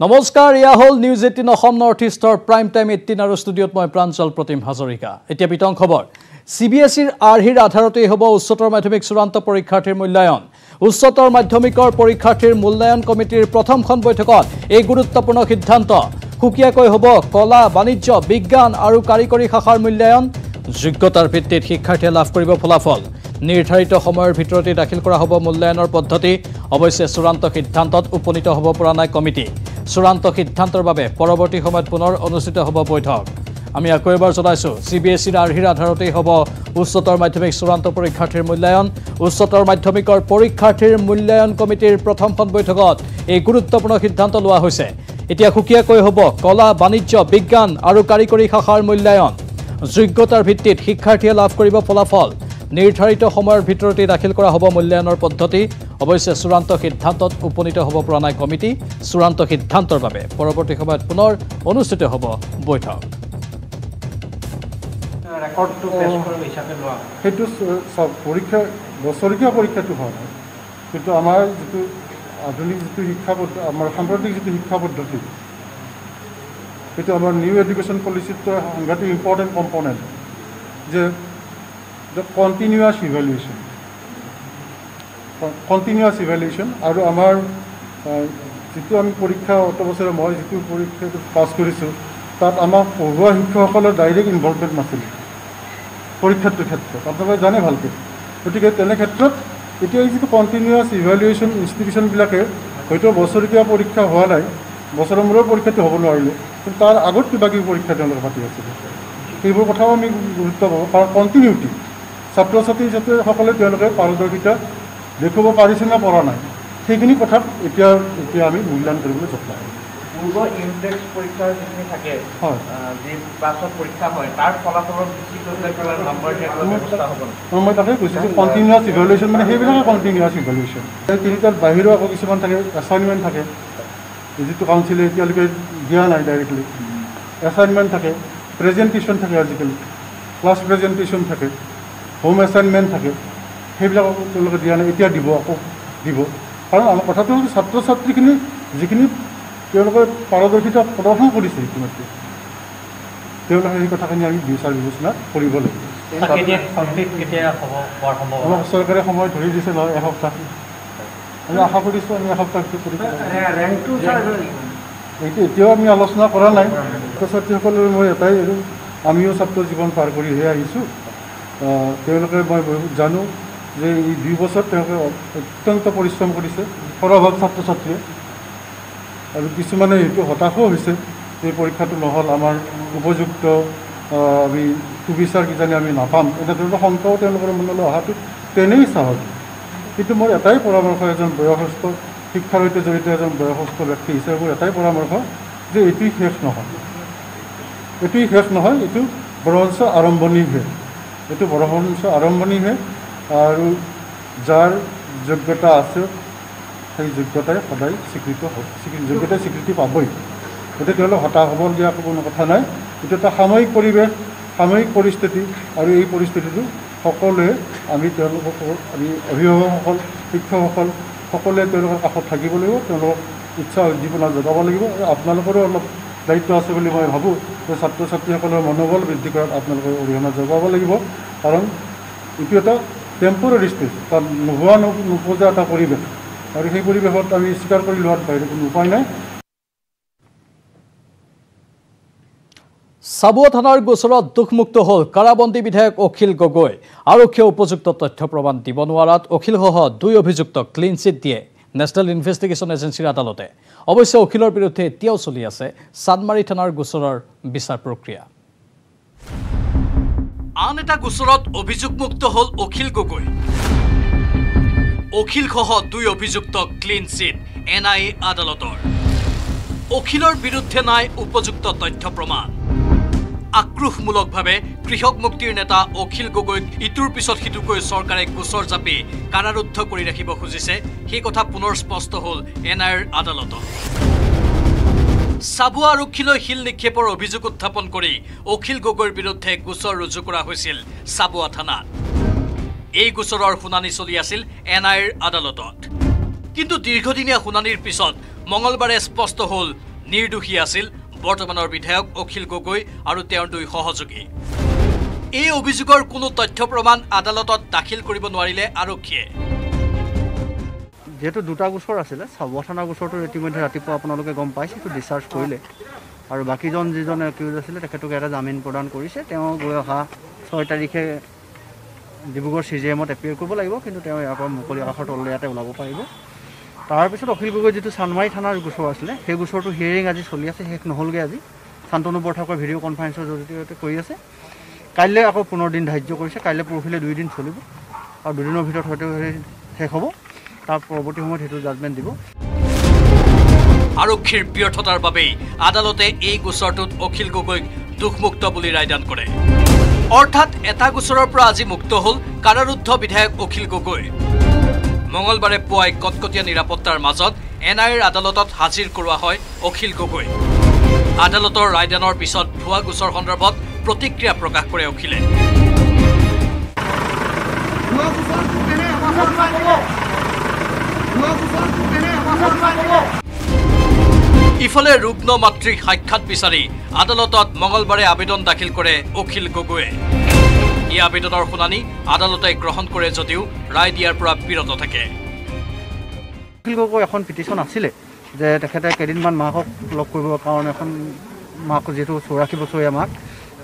নমস্কাৰ ইয়া হল news 18 Assam north ইষ্টৰ প্ৰাইম টাইম 18 আৰু ষ্টুডিঅত মই প্ৰাঞ্চল প্ৰতিম হাজৰিকা এতিয়া বিতং খবৰ CBSEৰ আৰ্হিৰ আধাৰতেই হ'ব উচ্চতৰ মাধ্যমিক চূড়ান্ত পৰীক্ষাৰ্থীৰ মূল্যায়ন উচ্চতৰ মাধ্যমিকৰ পৰীক্ষাৰ্থীৰ মূল্যায়ন কমিটিৰ প্ৰথমখন বৈঠকত এই গুৰুত্বপূৰ্ণ সিদ্ধান্ত খুকিয়াকৈ হ'ব কলা বাণিজ্য বিজ্ঞান আৰু কাৰিকৰী শাখাৰ মূল্যায়ন যোগ্যতাৰ ভিত্তিত শিক্ষাৰ্থীয়ে লাভ কৰিব ফলাফল নিৰ্ধাৰিত সময়ৰ ভিতৰতে দাখিল কৰা হ'ব মূল্যায়নৰ পদ্ধতি অৱশ্যে চূড়ান্ত সিদ্ধান্তত উপনীত হ'ব পৰা নাই কমিটি চূড়ান্ত সিদ্ধান্তৰ বাবে পৰৱৰ্তী সময়ত পুনৰ অনুষ্ঠিত হ'ব বৈঠক আমি আকৌ এবাৰ জনাইছো CBSEৰ আৰ্হিৰ আধাৰতেই হ'ব উচ্চতৰ মাধ্যমিক চূড়ান্ত পৰীক্ষাৰ্থীৰ মূল্যায়ন উচ্চতৰ মাধ্যমিকৰ পৰীক্ষাৰ্থীৰ মূল্যায়ন কমিটিৰ প্ৰথমখন বৈঠকত এই গুৰুত্বপূৰ্ণ সিদ্ধান্ত লোৱা হৈছে এতিয়া খুকিয়াকৈ হ'ব কলা বাণিজ্য বিজ্ঞান আৰু কাৰিকৰী শাখাৰ মূল্যায়ন যোগ্যতাৰ ভিত্তিত শিক্ষাৰ্থীয়ে লাভ কৰিব ফলাফল নিৰ্ধাৰিত সময়ৰ ভিতৰতে দাখিল কৰা হ'ব মূল্যায়নৰ পদ্ধতি অৱশ্যে চূড়ান্ত সিদ্ধান্তত উপনীত হ'ব পৰা নাই কমিটি চূড়ান্ত সিদ্ধান্তৰ বাবে পৰৱৰ্তী সময়ত পুনৰ অনুষ্ঠিত হ'ব বৈঠক ৰেকৰ্ডটো পেছ কৰা হিচাপে লোৱা সেইটো সব পৰীক্ষা বছৰীয়া পৰীক্ষাটো হয় কিন্তু আমাৰ যিটো আধুনিক যিটো শিক্ষা পদ্ধতি আমাৰ সাম্প্ৰতিক যিটো শিক্ষা পদ্ধতি সেইটো আমাৰ নিউ এডুকেশ্যন পলিচিত সাংঘাতিক ইম্পৰ্টেণ্ট কম্পনেণ্ট যে the continuous evaluation আৰু আমাৰ যিটো আমি পৰীক্ষা অত বছৰে মই যিটো পৰীক্ষাটো পাছ কৰিছোঁ তাত আমাৰ পঢ়ুৱা শিক্ষকসকলৰ ডাইৰেক্ট ইনভলভমেণ্ট নাছিল পৰীক্ষাটোৰ ক্ষেত্ৰত আপোনালোকে জানে ভালকৈ গতিকে তেনে ক্ষেত্ৰত এতিয়া যিটো কণ্টিনিউৱাছ ইভেলুৱেশ্যন ইনষ্টিটিউশ্যনবিলাকে হয়তো বছৰীয়া পৰীক্ষা হোৱা নাই বছৰৰ মূৰৰ পৰীক্ষাটো হ'ব নোৱাৰিলে কিন্তু তাৰ আগত কিবা কিবি পৰীক্ষা তেওঁলোকে পাতি আছিলে সেইবোৰ কথাও আমি গুৰুত্ব পাওঁ কাৰণ কণ্টিনিউটি ছাত্ৰ ছাত্ৰীসকলে তেওঁলোকে পাৰদৰ্শিতা দেখুৱাব পাৰিছে নে পৰা নাই সেইখিনি কথাত এতিয়া আমি মূল্যায়ন কৰিবলৈ যত্ন কৰোঁ পূৰ্ব ইউনিটেক্স পৰীক্ষাৰ যিখিনি থাকে হয় যি ক্লাছত পৰীক্ষা হয় তাৰ ফলাফলৰ ভিত্তি কৰি পেলাই নম্বৰ দিয়াৰ ব্যৱস্থা হ'ব মই তাকে কৈছোঁ যে কণ্টিনিউৱাছ ইভেলুৱেশ্যন মানে সেইবিলাকে কণ্টিনিউৱাছ ইভেলুৱেশ্যন তিনিটাৰ বাহিৰেও আকৌ কিছুমান থাকে এছাইনমেণ্ট থাকে যিটো কাউন্সিলে এতিয়ালৈকে দিয়া নাই ডাইৰেক্টলি এছাইনমেণ্ট থাকে প্ৰেজেণ্টেশ্যন থাকে আজিকালি ক্লাছ প্ৰেজেণ্টেশ্যন থাকে হোম এছাইনমেণ্ট থাকে সেইবিলাকক তেওঁলোকে দিয়া নাই এতিয়া দিব আকৌ দিব কাৰণ আমাৰ কথাটো হ'ল ছাত্ৰ ছাত্ৰীখিনি যিখিনি তেওঁলোকে পাৰদৰ্শিতা প্ৰদৰ্শন কৰিছে ইতিমধ্যে তেওঁলোকে সেই কথাখিনি আমি বিচাৰ বিবেচনা কৰিব লাগিব আমাক চৰকাৰে সময় ধৰি দিছে নহয় এসপ্তাহ আমি আশা কৰিছোঁ আমি এসপ্তাহ এইটো এতিয়াও আমি আলোচনা কৰা নাই ছাত্ৰ ছাত্ৰীসকলৰ মই এটাই আমিও ছাত্ৰ জীৱন পাৰ কৰিহে আহিছোঁ তেওঁলোকে মই বহুত জানো যে এই 2 বছৰ তেওঁলোকে অত্যন্ত পৰিশ্ৰম কৰিছে সৰহভাগ ছাত্ৰ ছাত্ৰীয়ে আৰু কিছুমানে এইটো হতাশও হৈছে যে পৰীক্ষাটো নহ'ল আমাৰ উপযুক্ত আমি সুবিচাৰ কিজানি আমি নাপাম এনেধৰণৰ শংকাও তেওঁলোকৰ মনলৈ অহাটো তেনেই স্বাভাৱিক কিন্তু মোৰ এটাই পৰামৰ্শ এজন বয়সস্থ শিক্ষাৰ সৈতে জড়িত এজন বয়সস্থ ব্যক্তি হিচাপে মোৰ এটাই পৰামৰ্শ যে এইটোৱেই শেষ নহয় এইটো বৰঞ্চ আৰম্ভণিহে আৰু যাৰ যোগ্যতা আছে সেই যোগ্যতাই সদায় স্বীকৃতি পাবই গতিকে তেওঁলোক হতাশ হ'বলগীয়া কোনো কথা নাই এইটো এটা সাময়িক পৰিৱেশ সাময়িক পৰিস্থিতি আৰু এই পৰিস্থিতিটো সকলোৱে আমি অভিভাৱকসকল শিক্ষকসকল সকলোৱে তেওঁলোকৰ কাষত থাকিব লাগিব তেওঁলোকক উৎসাহ উদ্দীপনা জগাব লাগিব আৰু আপোনালোকৰো অলপ দায়িত্ব আছে বুলি মই ভাবোঁ যে ছাত্ৰ ছাত্ৰীসকলৰ মনোবল বৃদ্ধি কৰাত আপোনালোকে অৰিহণা যোগাব লাগিব কাৰণ এইটো এটা টেম্পৰাৰী ষ্টেজ তাত নোপোজা এটা পৰিৱেশ আৰু সেই পৰিৱেশত আমি স্বীকাৰ কৰি লোৱাৰ বাহিৰে কোনো উপায় নাই চাবুৱা থানাৰ গোচৰত দুখমুক্ত হ'ল কাৰাবন্দী বিধায়ক অখিল গগৈ আৰক্ষীয়ে উপযুক্ত তথ্য প্ৰমাণ দিব নোৱাৰাত অখিলসহ 2 অভিযুক্তক ক্লিন চিট দিয়ে নেশ্যনেল ইনভেষ্টিগেশ্যন এজেন্সিৰ আদালতে অৱশ্যে অখিলৰ বিৰুদ্ধে এতিয়াও চলি আছে চান্দমাৰী থানাৰ গোচৰৰ বিচাৰ প্ৰক্ৰিয়া আন এটা গোচৰত অভিযোগমুক্ত হ'ল অখিল গগৈ অখিলসহ 2 অভিযুক্তক ক্লিন চিট NIA আদালতৰ অখিলৰ বিৰুদ্ধে নাই উপযুক্ত তথ্য প্ৰমাণ আক্ৰোশমূলকভাৱে কৃষক মুক্তিৰ নেতা অখিল গগৈক ইটোৰ পিছত সিটোকৈ চৰকাৰে গোচৰ জাপি কাৰাৰুদ্ধ কৰি ৰাখিব খুজিছে সেই কথা পুনৰ স্পষ্ট হ'ল NIAৰ আদালতত চাবুৱা আৰক্ষীলৈ শিল নিক্ষেপৰ অভিযোগ উত্থাপন কৰি অখিল গগৈৰ বিৰুদ্ধে গোচৰ ৰুজু কৰা হৈছিল চাবুৱা থানাত এই গোচৰৰ শুনানি চলি আছিল NIAৰ আদালতত কিন্তু দীৰ্ঘদিনীয়া শুনানিৰ পিছত মঙ্গলবাৰে স্পষ্ট হ'ল নিৰ্দোষী আছিল বৰ্তমানৰ বিধায়ক অখিল গগৈ আৰু তেওঁৰ দুই সহযোগী। এই অভিযোগৰ কোনো তথ্য প্ৰমাণ আদালতত দাখিল কৰিব নোৱাৰিলে আৰক্ষীয়ে। যেহেতু দুটা গোচৰ আছিলে, চাবুৱা থানাৰ গোচৰটো ইতিমধ্যে ৰাতিপুৱা আপোনালোকে গম পাইছে, সেইটো ডিচাৰ্জ কৰিলে আৰু বাকীজন যিজন একিউজ আছিলে তেখেতক এটা জামিন প্ৰদান কৰিছে। তেওঁ গৈ অহা 6 তাৰিখে ডিব্ৰুগড় CJMত এপিয়াৰ কৰিব লাগিব, কিন্তু তেওঁ ইয়াৰ পৰা মুকলি আকাশৰ তললৈ ইয়াতে ওলাব পাৰিব। তাৰপিছত অখিল গগৈ যিটো চানমাৰী থানাৰ গোচৰ আছিলে, সেই গোচৰটো হিয়াৰিং আজি চলি আছে, শেষ নহ'লগৈ। আজি শান্তনু বৰঠাকুৰ ভিডিঅ' কনফাৰেন্সৰ জৰিয়তে কৰি আছে। কাইলৈ আকৌ পুনৰ দিন ধাৰ্য কৰিছে, কাইলৈ পৰহিলৈ 2 দিন চলিব আৰু 2 দিনৰ ভিতৰত হয়তো শেষ হ'ব। তাৰ পৰৱৰ্তী সময়ত সেইটো জাজমেণ্ট দিব। আৰক্ষীৰ ব্যৰ্থতাৰ বাবেই আদালতে এই গোচৰটোত অখিল গগৈক দোষমুক্ত বুলি ৰায়দান কৰে। অৰ্থাৎ এটা গোচৰৰ পৰা আজি মুক্ত হ'ল কাৰাৰুদ্ধ বিধায়ক অখিল গগৈ। মঙলবাৰে পুৱাই কটকটীয়া নিৰাপত্তাৰ মাজত NIAৰ আদালতত হাজিৰ কৰোৱা হয় অখিল গগৈ। আদালতৰ ৰায়দানৰ পিছত ভুৱা গোচৰ সন্দৰ্ভত প্ৰতিক্ৰিয়া প্ৰকাশ কৰে অখিলে। ইফালে ৰুগ্ন মাতৃক সাক্ষাৎ বিচাৰি আদালতত মঙলবাৰে আবেদন দাখিল কৰে অখিল গগৈয়ে। এই আবেদনৰ শুনানি আদালতে গ্ৰহণ কৰে যদিও ৰায় দিয়াৰ পৰা বিৰত থাকে। অখিল গগৈ এখন পিটিশ্যন আছিলে যে তেখেতে কেইদিনমান মাকক লগ কৰিবৰ কাৰণে, এখন মাক যিহেতু 84 বছৰীয়া মাক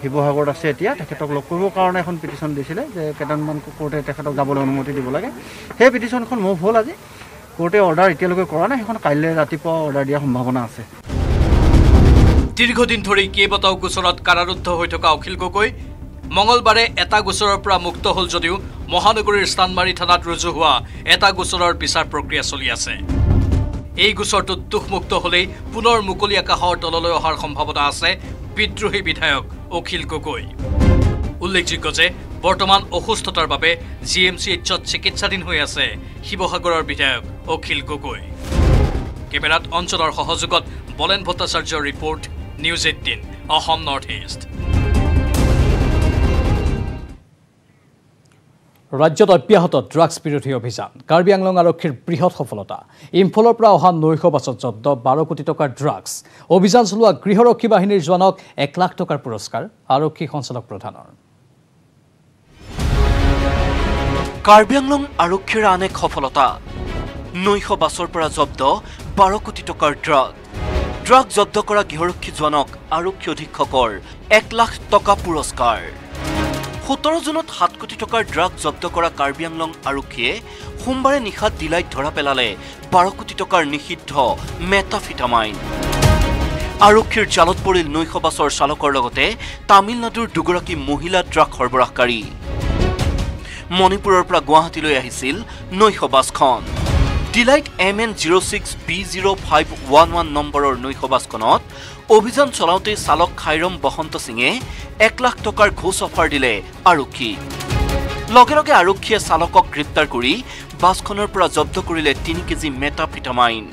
শিৱসাগৰত আছে এতিয়া, তেখেতক লগ কৰিবৰ কাৰণে এখন পিটিশ্যন দিছিলে যে কেইটামান কোৰ্টে তেখেতক যাবলৈ অনুমতি দিব লাগে। সেই পিটিশ্যনখন মুভ হ'ল আজি। কোৰ্টে অৰ্ডাৰ এতিয়ালৈকে কৰা নাই, সেইখন কাইলৈ ৰাতিপুৱা অৰ্ডাৰ দিয়াৰ সম্ভাৱনা আছে। দীৰ্ঘদিন ধৰি কেইবাটাও গোচৰত কাৰাৰুদ্ধ হৈ থকা অখিল গগৈ মঙলবাৰে এটা গোচৰৰ পৰা মুক্ত হ'ল যদিও মহানগৰীৰ চানমাৰী থানাত ৰুজু হোৱা এটা গোচৰৰ বিচাৰ প্ৰক্ৰিয়া চলি আছে। এই গোচৰটোত দোষমুক্ত হ'লেই পুনৰ মুকলি আকাশৰ তললৈ অহাৰ সম্ভাৱনা আছে বিদ্ৰোহী বিধায়ক অখিল গগৈ। উল্লেখযোগ্য যে বৰ্তমান অসুস্থতাৰ বাবে GMCHত চিকিৎসাধীন হৈ আছে শিৱসাগৰৰ বিধায়ক অখিল গগৈ। কেমেৰাত অঞ্চলৰ সহযোগত বলেন ভট্টাচাৰ্যৰ report, news 18 Assam north east. ৰাজ্যত অব্যাহত ড্ৰাগছ বিৰোধী অভিযান। কাৰ্বি আংলং আৰক্ষীৰ বৃহৎ সফলতা। ইম্ফলৰ পৰা অহা 900 বাছত জব্দ 12 কোটি টকাৰ ড্ৰাগছ। অভিযান চলোৱা গৃহৰক্ষী বাহিনীৰ জোৱানক 1 লাখ টকাৰ পুৰস্কাৰ আৰক্ষী সঞ্চালক প্ৰধানৰ। কাৰ্বি আংলং আৰক্ষীৰ আন এক সফলতা। 900 বাছৰ পৰা জব্দ 12 কোটি টকাৰ ড্ৰাগ জব্দ কৰা গৃহৰক্ষী জোৱানক আৰক্ষী অধীক্ষকৰ 1 লাখ টকা পুৰস্কাৰ। 17 জুনত 7 কোটি টকাৰ ড্ৰাগ জব্দ কৰা কাৰ্বি আংলং আৰক্ষীয়ে সোমবাৰে নিশা দিলাইত ধৰা পেলালে 12 কোটি টকাৰ নিষিদ্ধ মেটাফিটামাইন। আৰক্ষীৰ জালত পৰিল 900 বাছৰ চালকৰ লগতে তামিলনাডুৰ 2গৰাকী মহিলা ড্ৰাগ সৰবৰাহকাৰী। মণিপুৰৰ পৰা গুৱাহাটীলৈ আহিছিল 900 বাছখন। ডিলাইট MN06B0511 নম্বৰৰ 900 বাছখনত অভিযান চলাওঁতে চালক খাইৰম বসন্ত সিঙে 1 লাখ টকাৰ ঘোষ অফাৰ দিলে আৰক্ষী। লগে লগে আৰক্ষীয়ে চালকক গ্ৰেপ্তাৰ কৰি বাছখনৰ পৰা জব্দ কৰিলে 3 কেজি মেটাফিটামাইন।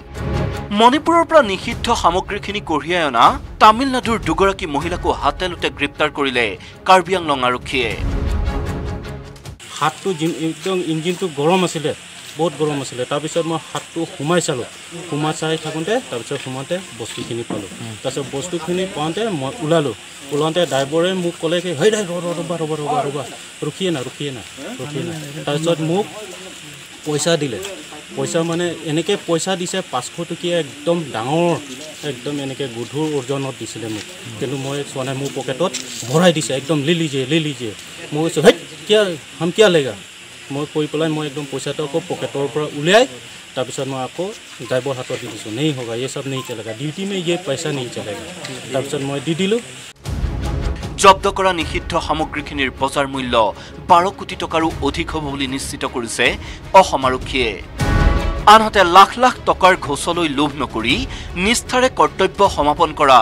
মণিপুৰৰ পৰা নিষিদ্ধ সামগ্ৰীখিনি কঢ়িয়াই অনা তামিলনাডুৰ 2গৰাকী মহিলাকো হাতেলোতে গ্ৰেপ্তাৰ কৰিলে কাৰ্বি আংলং আৰক্ষীয়ে। হাতটো একদম ইঞ্জিনটো গৰম আছিলে, বহুত গৰম আছিলে। তাৰপিছত মই হাতটো সোমাই চালোঁ, সোমাই চাই থাকোঁতে তাৰপিছত সোমাওঁতে বস্তুখিনি পালোঁ। তাৰপিছত বস্তুখিনি পাওঁতে মই ওলাওঁতে ড্ৰাইভাৰে মোক ক'লে কি হেই ৰ'বা ৰখিয়ে না। তাৰপিছত মোক পইচা দিলে। পইচা মানে এনেকৈ পইচা দিছে 500 টকীয়া একদম ডাঙৰ, একদম এনেকৈ গধুৰ ওজনত দিছিলে মোক। কিন্তু মই চোৱা নাই, মোৰ পকেটত ভৰাই দিছে একদম লি লিজিয়ে। মই কৈছোঁ হেই হাম কিয়া লেগা। মই কৈ পেলাই মই একদম পইচাটো আকৌ পকেটৰ পৰা উলিয়াই তাৰপিছত মই আকৌ ড্ৰাইভাৰ হাতত দি দিছোঁ। নেই হোগা, এই চব নেই চলেগা, ডিউটি মে ये पैसा नहीं चलेगा। তাৰপিছত মই দি দিলোঁ। জব্দ কৰা নিষিদ্ধ সামগ্ৰীখিনিৰ বজাৰ মূল্য 12 কোটি টকাৰো অধিক হ'ব বুলি নিশ্চিত কৰিছে অসম আৰক্ষীয়ে। আনহাতে লাখ লাখ টকাৰ ঘোষলৈ লোভ নকৰি নিষ্ঠাৰে কৰ্তব্য সমাপন কৰা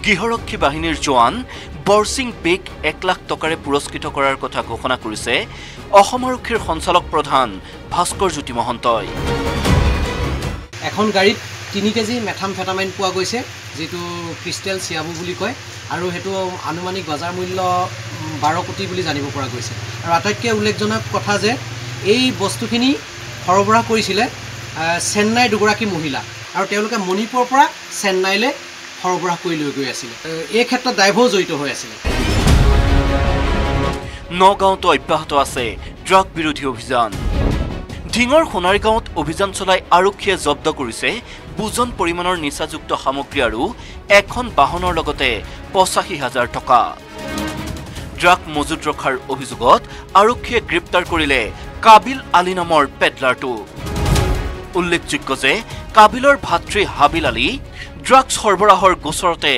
গৃহৰক্ষী বাহিনীৰ জোৱান বৰসিং বেগ 1 লাখ টকাৰে পুৰস্কৃত কৰাৰ কথা ঘোষণা কৰিছে অসম আৰক্ষীৰ সঞ্চালক প্ৰধান ভাস্কৰ জ্যোতি মহন্তই। এখন গাড়ীত 3 কেজি মেথামফেটামাইন পোৱা গৈছে, যেটো ক্ৰিষ্টেল চিয়াবু বুলি কয়, আৰু হেতু আনুমানিক বজাৰ মূল্য 12 কোটি বুলি জানিব পৰা গৈছে। আৰু আটাইতকৈ উল্লেখজনক কথা যে এই বস্তুখিনি সৰবৰাহ কৰিছিলে চেন্নাইৰ 2গৰাকী মহিলা, আৰু তেওঁলোকে মণিপুৰৰ পৰা চেন্নাইলৈ সৰবৰাহ কৰি লৈ গৈ আছিলে এই ক্ষেত্ৰত ড্ৰাইভাৰো জড়িত হৈ আছিলে নগাঁৱতো অব্যাহত আছে ড্ৰাগ বিৰোধী অভিযান ঢিঙৰ সোণাৰীগাঁৱত অভিযান চলাই আৰক্ষীয়ে জব্দ কৰিছে বুজন পৰিমাণৰ নিচাযুক্ত সামগ্ৰী আৰু এখন বাহনৰ লগতে ৮৫,০০০ টকা ড্ৰাগ মজুত ৰখাৰ অভিযোগত আৰক্ষীয়ে গ্ৰেপ্তাৰ কৰিলে কাবিল আলী নামৰ পেডলাৰটো উল্লেখযোগ্য যে কাবিলৰ ভাতৃ হাবিল আলী ড্ৰাগছ সৰবৰাহৰ গোচৰতে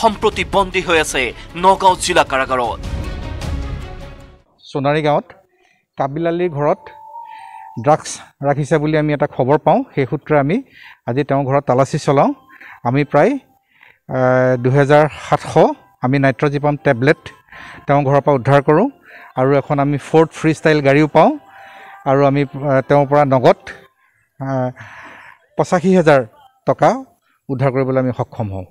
সম্প্ৰতি বন্দী হৈ আছে নগাঁও জিলা কাৰাগাৰত সোণাৰী গাঁৱত কাবিল আলীৰ ঘৰত ড্ৰাগছ ৰাখিছে বুলি আমি এটা খবৰ পাওঁ সেই সূত্ৰে আমি আজি তেওঁৰ ঘৰত তালাচী চলাওঁ আমি প্ৰায় ২৭০০ আমি নাইট্ৰজিপাম টেবলেট তেওঁৰ ঘৰৰ পৰা উদ্ধাৰ কৰোঁ আৰু এখন আমি ফ'ৰ্ড ফ্ৰী ষ্টাইল গাড়ীও পাওঁ আৰু আমি তেওঁৰ পৰা নগদ ৮৫,০০০ টকা উদ্ধাৰ কৰিবলৈ আমি সক্ষম হওঁ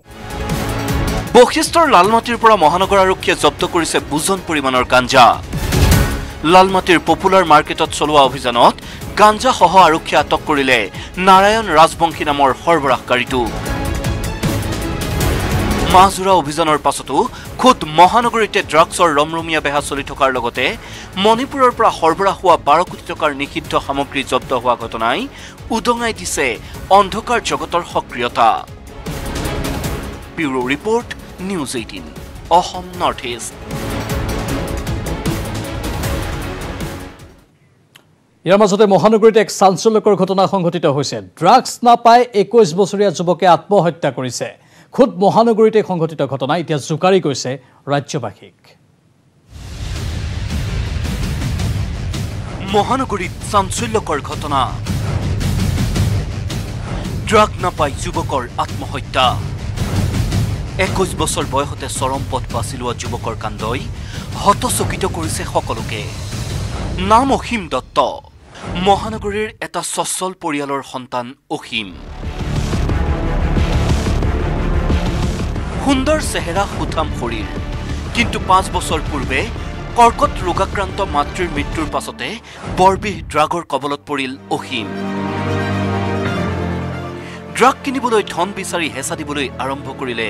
বশিষ্ঠৰ লালমাটিৰ পৰা মহানগৰ আৰক্ষীয়ে জব্দ কৰিছে বুজন পৰিমাণৰ গাঞ্জা লালমাটিৰ পপুলাৰ মাৰ্কেটত চলোৱা অভিযানত গাঞ্জা সহ আৰক্ষীয়ে আটক কৰিলে নাৰায়ণ ৰাজবংশী নামৰ সৰবৰাহকাৰীটো মাহজোৰা অভিযানৰ পাছতো খুদ মহানগৰীতে ড্ৰাগছৰ ৰমৰমীয়া বেহা চলি থকাৰ লগতে মণিপুৰৰ পৰা সৰবৰাহ হোৱা ১২ কোটি টকাৰ নিষিদ্ধ সামগ্ৰী জব্দ হোৱা ঘটনাই উদঙাই দিছে অন্ধকাৰ জগতৰ সক্ৰিয়তা bureau report news ১৮ Asom north east ইয়াৰ মাজতে মহানগৰীত এক চাঞ্চল্যকৰ ঘটনা সংঘটিত হৈছে ড্ৰাগছ নাপাই ২১ বছৰীয়া যুৱকে আত্মহত্যা কৰিছে খুদ মহানগৰীতে সংঘটিত ঘটনা এতিয়া জোকাৰি গৈছে ৰাজ্যবাসীক মহানগৰীত চাঞ্চল্যকৰ ঘটনা ড্ৰাগ নাপাই যুৱকৰ আত্মহত্যা ২১ বছৰ বয়সতে চৰম পথ বাছি লোৱা যুৱকৰ কাণ্ডই হতচকিত কৰিছে সকলোকে নাম অসীম দত্ত মহানগৰীৰ এটা সচ্ছল পৰিয়ালৰ সন্তান অসীম সুন্দৰ চেহেৰা সুঠাম শৰীৰ কিন্তু ৫ বছৰ পূৰ্বে কৰ্কট ৰোগাক্ৰান্ত মাতৃৰ মৃত্যুৰ পাছতে বৰবিহ ড্ৰাগৰ কবলত পৰিল অসীম ড্ৰাগ কিনিবলৈ ধন বিচাৰি হেঁচা দিবলৈ আৰম্ভ কৰিলে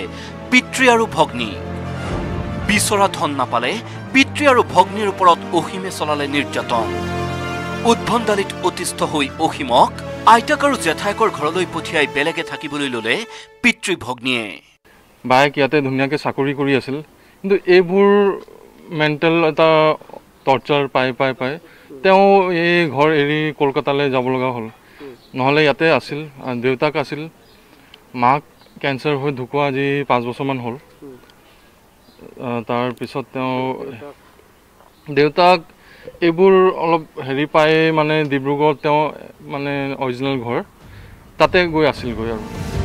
পিতৃ আৰু ভগ্নী বিচৰা ধন নাপালে পিতৃ আৰু ভগ্নীৰ ওপৰত অসীমে চলালে নিৰ্যাতন উদ্ভণ্ডালিত অতিষ্ঠ হৈ অসীমক আইতাক আৰু জেঠাইকৰ ঘৰলৈ পঠিয়াই বেলেগে থাকিবলৈ ল'লে পিতৃ ভগ্নীয়ে বায়েক ইয়াতে ধুনীয়াকৈ চাকৰি কৰি আছিল কিন্তু এইবোৰ মেণ্টেল এটা টৰ্চাৰ পাই তেওঁ এই ঘৰ এৰি কলকাতালৈ যাব লগা হ'ল নহ'লে ইয়াতে আছিল দেউতাক আছিল মাক কেঞ্চাৰ হৈ ঢুকুৱা আজি ৫ বছৰমান হ'ল তাৰপিছত তেওঁ দেউতাক এইবোৰ অলপ হেৰি পাই মানে ডিব্ৰুগড়ত তেওঁ মানে অৰিজিনেল ঘৰ তাতে গৈ আছিলগৈ আৰু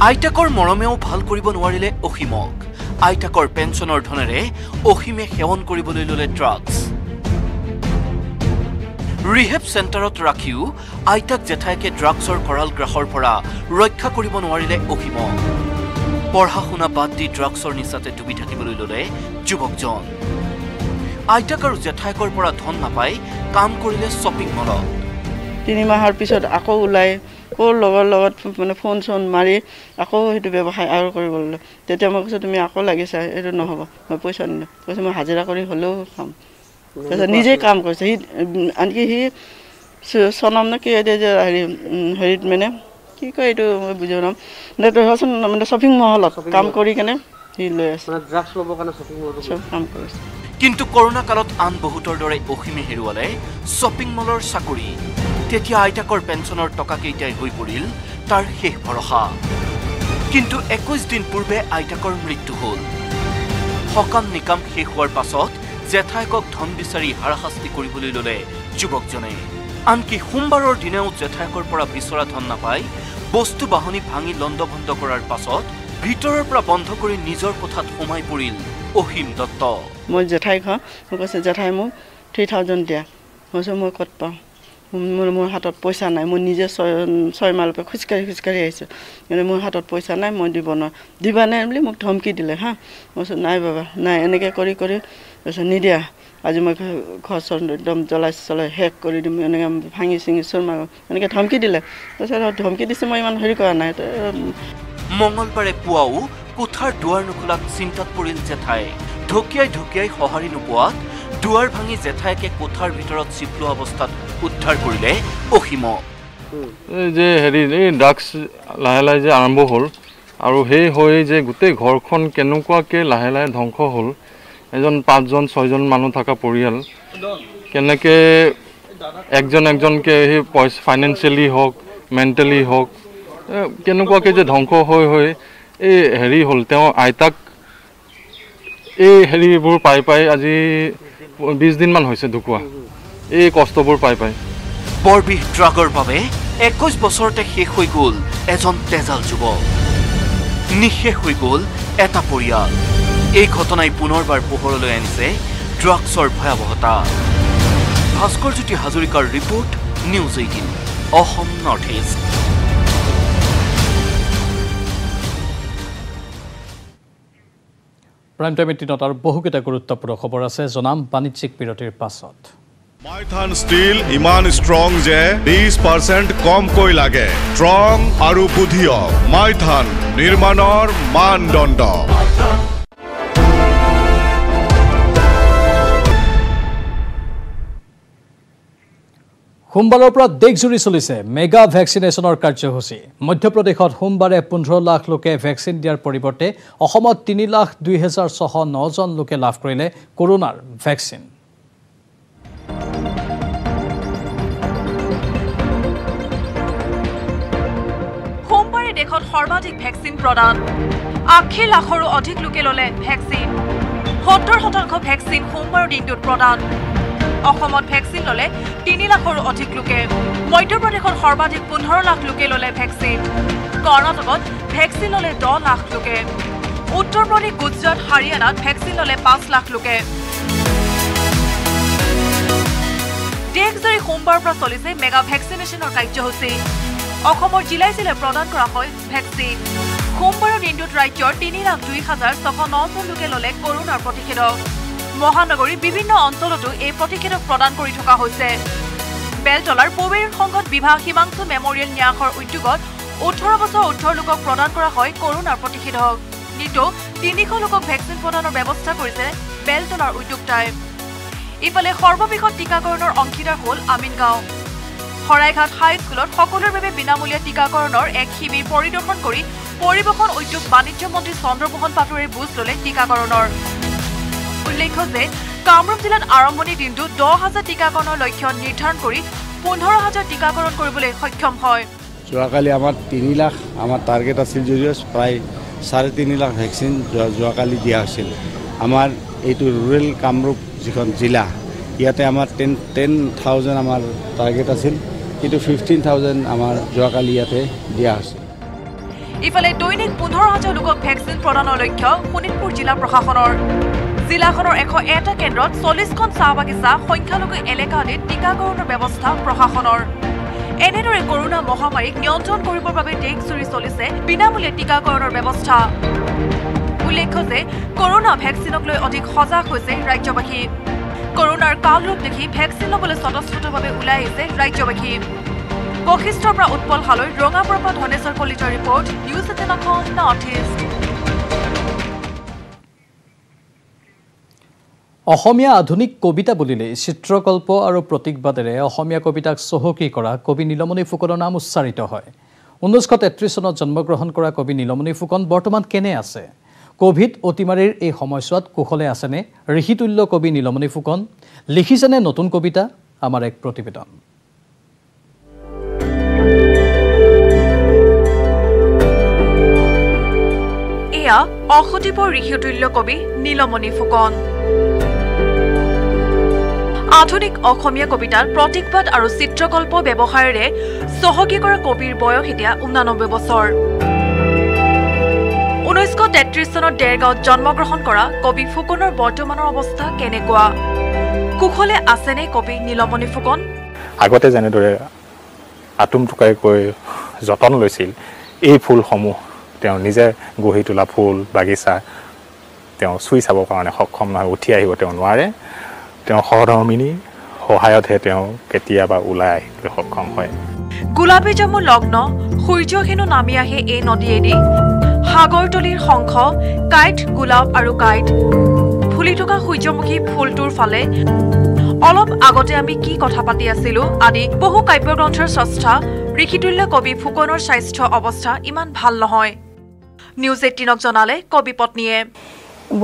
আইতাকৰ মৰমেও ভাল কৰিব নোৱাৰিলে অসীমক আইতাকৰ পেঞ্চনৰ ধনেৰে অসীমে সেৱন কৰিবলৈ ল'লে ড্ৰাগছ ৰিহেব চেণ্টাৰত ৰাখিও আইতাক জেঠাইকে ড্ৰাগছৰ কৰাল গ্ৰাসৰ পৰা ৰক্ষা কৰিব নোৱাৰিলে অসীমক পঢ়া শুনা বাদ দি ড্ৰাগছৰ নিচাতে ডুবি থাকিবলৈ ল'লে যুৱকজন আইতাক আৰু জেঠাইকৰ পৰা ধন নাপাই কাম কৰিলে শ্বপিং মলত ৩ মাহৰ পিছত আকৌ ওলাই লগৰ লগত মানে ফোন চোন মাৰি আকৌ সেইটো ব্যৱসায় আৰু কৰিব ল'লে তেতিয়া মই কৈছোঁ তুমি আকৌ লাগিছা এইটো নহ'ব মই পইচা নিদিওঁ কৈছোঁ মই হাজিৰা কৰি হ'লেও খাম তাৰপিছত নিজেই কাম কৰিছে সি আনকি সি চনাম নে কি এতিয়া যে হেৰিত মানে কি কয় এইটো মই বুজি নাম মানে শ্বপিং মহলত কাম কৰি কেনে সি লৈ আছে ড্ৰাগছ ল'বৰ কাৰণে শ্বপিং মলত কাম কৰিছে কিন্তু কৰোনা কালত আন বহুতৰ দৰে অসীমে হেৰুৱালে শ্বপিং মলৰ চাকৰি তেতিয়া আইতাকৰ পেঞ্চনৰ টকা কেইটাই হৈ পৰিল তাৰ শেষ ভৰসা কিন্তু ২১ দিন পূৰ্বে আইতাকৰ মৃত্যু হ'ল সকাম নিকাম শেষ হোৱাৰ পাছত জেঠাইকক ধন বিচাৰি হাৰাশাস্তি কৰিবলৈ ল'লে যুৱকজনে আনকি সোমবাৰৰ দিনাও জেঠাইকৰ পৰা বিচৰা ধন নাপাই বস্তু বাহনি ভাঙি লণ্ডভণ্ড কৰাৰ পাছত ভিতৰৰ পৰা বন্ধ কৰি নিজৰ কোঠাত সোমাই পৰিল অসীম দত্ত মই জেঠাই ঘৰ মই কৈছে জেঠাই মোক ৩,০০০ দিয়া মই কৈছোঁ মই ক'ত পাওঁ মোৰ হাতত পইচা নাই মই নিজে ৬ মাইলৰ পৰা খোজকাঢ়ি আহিছোঁ কিন্তু মোৰ হাতত পইচা নাই মই দিব নোৱাৰোঁ দিবা নাই বুলি মোক ধমকি দিলে হা মই কৈছোঁ নাই বাবা নাই এনেকৈ কৰি কৈছোঁ নিদিয়া আজি মই ঘৰ চৰ একদম জ্বলাই শেষ কৰি দিম এনেকৈ ভাঙি চিঙি চোৰ মাৰোঁ এনেকৈ ধমকি দিলে তাৰপিছত ধমকি দিছে মই ইমান হেৰি কৰা নাই মঙলবাৰে পুৱাও কোঠাৰ দুৱাৰ নুখোলাত চিন্তাত পৰিল জেঠাই ঢকিয়াই সঁহাৰি নোপোৱাত দুৱাৰ ভাঙি জেঠাইকে কোঠাৰ ভিতৰত চিপলোৱা অৱস্থাত উদ্ধাৰ কৰিলে অসীম যে হেৰি এই ড্ৰাগছ লাহে লাহে যে আৰম্ভ হ'ল আৰু সেই হৈ যে গোটেই ঘৰখন কেনেকুৱাকৈ লাহে লাহে ধ্বংস হ'ল এজন 5জন 6জন মানুহ থকা পৰিয়াল কেনেকৈ একজনকৈ সেই পইচা ফাইনেন্সিয়েলি হওক মেণ্টেলি হওক কেনেকুৱাকৈ যে ধ্বংস হৈ এই হেৰি হ'ল তেওঁ আইতাক এই হেৰিবোৰ পাই আজি 20 দিনমান হৈছে ঢুকুৱা এই কষ্টবোৰ পাই বৰবিহ ড্ৰাগৰ বাবে 21 বছৰতে শেষ হৈ গ'ল এজন তেজাল যুৱক নিশেষ হৈ গ'ল এটা পৰিয়াল এই ঘটনাই পুনৰবাৰ পোহৰলৈ আনিছে ড্ৰাগছৰ ভয়াৱহতা ভাস্কৰজ্যোতি হাজৰিকাৰ report news 18 Assam north east prime time 18 আৰু বহুকেইটা গুৰুত্বপূৰ্ণ খবৰ আছে জনাম বাণিজ্যিক বিৰতিৰ পাছত মাইথান ষ্টীল ইমান ষ্ট্ৰং যে 20% কমকৈ লাগে ষ্ট্ৰং আৰু বুদ্ধিয় মাইথান নিৰ্মাণৰ মানদণ্ড সোমবাৰৰ পৰা দেশজুৰি চলিছে মেগা ভেকচিনেশ্যনৰ কাৰ্যসূচী মধ্যপ্ৰদেশত সোমবাৰে 15 লাখ লোকে ভেকচিন দিয়াৰ পৰিৱৰ্তে অসমত 3,02,609 জন লোকে লাভ কৰিলে কৰোনাৰ ভেকচিন সোমবাৰে দেশত সৰ্বাধিক ভেকচিন প্ৰদান 80 লাখৰো অধিক লোকে ল'লে ভেকচিন 70% ভেকচিন সোমবাৰৰ দিনটোত প্ৰদান অসমত ভেকচিন ল'লে 3 লাখৰো অধিক লোকে মধ্যপ্ৰদেশত সৰ্বাধিক 15 লাখ লোকে ল'লে ভেকচিন কৰ্ণাটকত ভেকচিন ল'লে 10 লাখ লোকে উত্তৰ প্ৰদেশ গুজৰাট হাৰিয়ানাত ভেকচিন ল'লে 5 লাখ লোকে দেশজুৰি সোমবাৰৰ পৰা চলিছে মেগা ভেকচিনেশ্যনৰ কাৰ্যসূচী অসমৰ জিলাই জিলাই প্ৰদান কৰা হয় ভেকচিন সোমবাৰৰ দিনটোত ৰাজ্যৰ 3,02,609 জন লোকে ল'লে কৰোনাৰ প্ৰতিষেধক মহানগৰীৰ বিভিন্ন অঞ্চলতো এই প্ৰতিষেধক প্ৰদান কৰি থকা হৈছে বেলতলাৰ পবেৰ সংঘত বিবাহ হিমাংশু মেমৰিয়েল ন্যাসৰ উদ্যোগত 18 বছৰ উৰ্ধৰ লোকক প্ৰদান কৰা হয় কৰোনাৰ প্ৰতিষেধক নিতো 300 লোকক ভেকচিন প্ৰদানৰ ব্যৱস্থা কৰিছে বেলতলাৰ উদ্যোগটাই ইফালে সৰ্ববৃহৎ টিকাকৰণৰ অংশীদাৰ হ'ল আমিনগাঁও হৰাইঘাট হাইস্কুলত সকলোৰে বাবে বিনামূলীয়া টিকাকৰণৰ এক শিবিৰ পৰিদৰ্শন কৰি পৰিবহণ উদ্যোগ বাণিজ্য মন্ত্ৰী চন্দ্ৰমোহন পাটোৱাৰীয়ে বুজ ল'লে টিকাকৰণৰ উল্লেখ্য যে কামৰূপ জিলাত আৰম্ভণিৰ দিনটো 10,000 টিকাকৰণৰ লক্ষ্য নিৰ্ধাৰণ কৰি 15,000 টিকাকৰণ কৰিবলৈ সক্ষম হয় যোৱাকালি আমাৰ 3 লাখ আমাৰ টাৰ্গেট আছিল যদিও প্ৰায় 3.5 লাখ ভেকচিন যোৱাকালি দিয়া হৈছিল আমাৰ এইটো ৰুৰেল কামৰূপ যিখন জিলা ইয়াতে আমাৰ 10,000 আমাৰ টাৰ্গেট আছিল কিন্তু 15,000 আমাৰ যোৱাকালি ইয়াতে দিয়া হৈছে ইফালে দৈনিক 15,000 লোকক ভেকচিন প্ৰদানৰ লক্ষ্য শোণিতপুৰ জিলা প্ৰশাসনৰ জিলাখনৰ 101টা কেন্দ্ৰত 40খন চাহ বাগিচা সংখ্যালঘু এলেকা আদিত টিকাকৰণৰ ব্যৱস্থা প্ৰশাসনৰ এনেদৰে কৰোনা মহামাৰীক নিয়ন্ত্ৰণ কৰিবৰ বাবে দেশজুৰি চলিছে বিনামূলীয়া টিকাকৰণৰ ব্যৱস্থা উল্লেখ্য যে কৰোনা ভেকচিনক লৈ অধিক সজাগ হৈছে ৰাজ্যবাসী কৰোনাৰ কালৰূপ দেখি ভেকচিন ল'বলৈ স্বতঃস্ফূৰ্তভাৱে ওলাই আহিছে ৰাজ্যবাসী বশিষ্ঠৰ পৰা উৎপল হালৈ ৰঙাপুৰৰ পৰা ধনেশ্বৰ কলিতাৰ ৰিপৰ্ট নিউজ 18 নৰ্থ ইষ্ট অসমীয়া আধুনিক কবিতা বুলিলে চিত্ৰকল্প আৰু প্ৰতীকবাদেৰে অসমীয়া কবিতাক চহকী কৰা কবি নীলমণি ফুকনৰ নাম উচ্চাৰিত হয় 1933 চনত জন্মগ্ৰহণ কৰা কবি নীলমণি ফুকন বৰ্তমান কেনে আছে কোভিড অতিমাৰীৰ এই সময়ছোৱাত কুশলে আছেনে ঋষিতুল্য কবি নীলমণি ফুকন লিখিছেনে নতুন কবিতা আমাৰ এক প্ৰতিবেদন এয়া অসতীপৰ ঋষিতুল্য কবি নীলমণি ফুকন আধুনিক অসমীয়া কবিতাত প্ৰতীকবাদ আৰু চিত্ৰকল্প ব্যৱহাৰেৰে চহকী কৰা কবিৰ বয়স এতিয়া 89 বছৰ 1933 চনত দেৰগাঁৱত জন্মগ্ৰহণ কৰা কবি ফুকনৰ বৰ্তমানৰ অৱস্থা কেনেকুৱা কুশলে আছেনে কবি নীলমণি ফুকন আগতে যেনেদৰে আতুম টুকাইকৈ যতন লৈছিল এই ফুলসমূহ তেওঁ নিজে গঢ়ি তোলা ফুল বাগিচা তেওঁ চুই চাবৰ কাৰণে সক্ষম নহয় উঠি আহিব তেওঁ নোৱাৰে তেওঁ সহধৰ্মিনী সহায়তহে তেওঁ কেতিয়াবা ওলাই আহিবলৈ সক্ষম হয় গোলাপী জামু লগ্ন সূৰ্য হেনো নামি আহে এই নদীয়েদি সাগৰতলীৰ শংখ কাইট গোলাপ আৰু কাইট ফুলি থকা সূৰ্যমুখী ফুলটোৰ ফালে অলপ আগতে আমি কি কথা পাতি আছিলো আদি বহু কাব্যগ্ৰন্থৰ স্ৰষ্টা ঋষিতুল্য কবি ফুকনৰ স্বাস্থ্য অৱস্থা ইমান ভাল নহয় নিউজ 18ক জনালে কবি পত্নীয়ে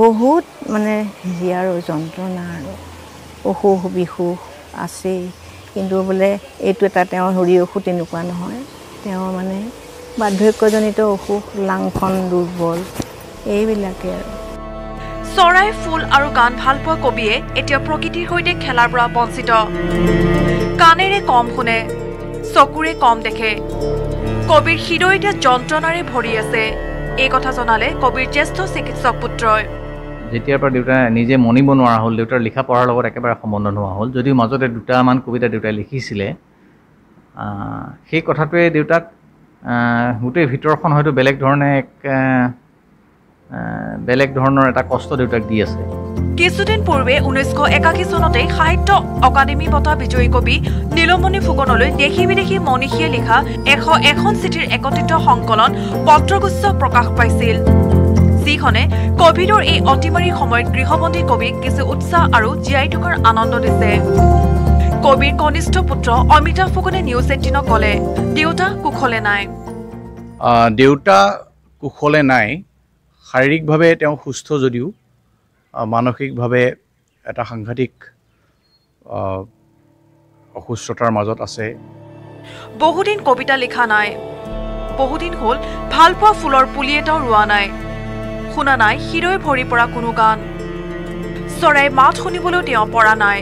বহুত মানে হিয়াৰ যন্ত্ৰণা আৰু অসুখ বিসুখ আছে কিন্তু বোলে এইটো এটা তেওঁৰ হৰি অসুখ তেনেকুৱা নহয় তেওঁ মানে বাৰ্ধক্যজনিত অসুখ লাংখন দুৰ্বল এইবিলাকে আৰু চৰাই ফুল আৰু গান ভাল পোৱা কবিয়ে এতিয়া প্ৰকৃতিৰ সৈতে খেলাৰ পৰা বঞ্চিত কাণেৰে কম শুনে চকুৰে কম দেখে কবিৰ হৃদয়তে যন্ত্ৰণাৰে ভৰি আছে এই কথা জনালে কবিৰ জ্যেষ্ঠ চিকিৎসক পুত্ৰই যেতিয়াৰ পৰা দেউতা নিজে মনিব নোৱাৰা হ'ল দেউতাৰ লিখা পঢ়াৰ লগত একেবাৰে সম্বন্ধ নোহোৱা হ'ল যদিও মাজতে দুটামান কবিতা দেউতাই লিখিছিলে সেই কথাটোৱে দেউতাক গোটেই ভিতৰখন হয়তো বেলেগ ধৰণৰ এটা কষ্ট দেউতাক দি আছে কিছুদিন পূৰ্বে 1981 চনতে সাহিত্য অকাডেমি বঁটা বিজয়ী কবি নীলমণি ফুকনলৈ দেশী বিদেশী মনীষীয়ে লিখা 101 চিঠিৰ একত্ৰিত সংকলন পত্ৰগুচ্ছ প্ৰকাশ পাইছিল যিখনে কভিডৰ এই অতিমাৰীৰ সময়ত গৃহবন্দী কবিক কিছু উৎসাহ আৰু জীয়াই থকাৰ আনন্দ দিছে কবিৰ কনিষ্ঠ পুত্ৰ অমিতাভ ফুকনে নিউজ 18ক ক'লে দেউতা কুশলে নাই দেউতা কুশলে নাই শাৰীৰিকভাৱে তেওঁ সুস্থ যদিও মানসিকভাৱে এটা সাংঘাতিক অসুস্থতাৰ মাজত আছে বহুদিন কবিতা লিখা নাই বহুদিন হ'ল ভাল পোৱা ফুলৰ পুলি এটাও ৰোৱা নাই শুনা নাই হৃদয় ভৰি পৰা কোনো গান চৰাই মাত শুনিবলৈ তেওঁ পৰা নাই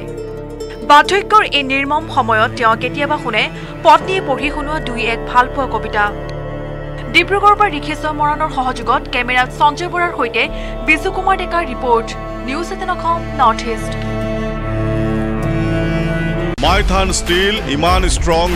বাৰ্ধক্যৰ এই নিৰ্মম সময়ত তেওঁ কেতিয়াবা শুনে পত্নীয়ে পঢ়ি শুনোৱা দুই এক ভাল পোৱা কবিতা ডিব্ৰুগড়ৰ পৰা ৰিখেশ্বৰ মৰাণৰ সহযোগত কেমেৰাত সঞ্জয় বৰাৰ সৈতে বিজু কুমাৰ ডেকাৰ report news 18 Assam north east Maithon steel ইমান ষ্ট্ৰং